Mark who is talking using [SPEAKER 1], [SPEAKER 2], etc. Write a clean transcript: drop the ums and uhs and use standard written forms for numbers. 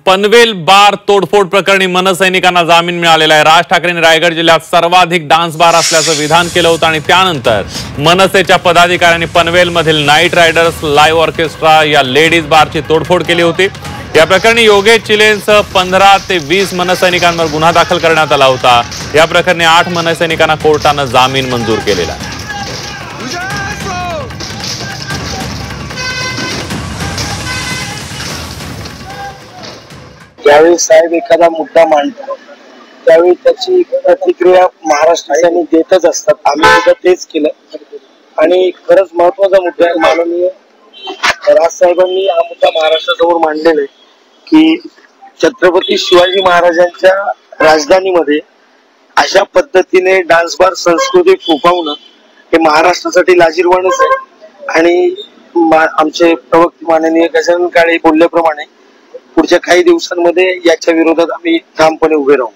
[SPEAKER 1] पनवेल बार तोडफोड प्रकरणी मनसैनिकांना जामीन मिळालेला आहे। राज ठाकरेंनी रायगड जिल्ह्यात सर्वाधिक डान्स बार असल्याचं विधान केलं होतं आणि त्यानंतर मनसेच्या पदाधिकाऱ्यांनी पनवेलमधील नाईट रायडर्स लाईव्ह ऑर्केस्ट्रा या लेडीज बारची तोडफोड केली होती। या प्रकरणी योगेश चिलेंसह 15 ते 20 मनसैनिकांवर गुन्हा दाखल करण्यात आला होता। या प्रकरणी 8 मनसैनिकांना कोर्टाने जामीन मंजूर केलेला आहे।
[SPEAKER 2] ज्यावेळी साहेब एखादा मुद्दा मांडतात त्यावेळी त्याची प्रतिक्रिया महाराष्ट्राने देतच असतात। आम्ही सुद्धा तेच केलं आणि खरंच महत्वाचा मुद्दा आहे। माननीय राजसाहेबांनी हा मुद्दा महाराष्ट्रासमोर मांडलेला आहे की छत्रपती शिवाजी महाराजांच्या राजधानीमध्ये अशा पद्धतीने डान्स बार संस्कृती फोफावणं हे महाराष्ट्रासाठी लाजिरवाणच आहे। आणि आमचे प्रवक्ते माननीय गजानन काळे बोलल्याप्रमाणे पुढच्या काही दिवसांमध्ये याच्या विरोधात आम्ही ठामपणे उभे राहू।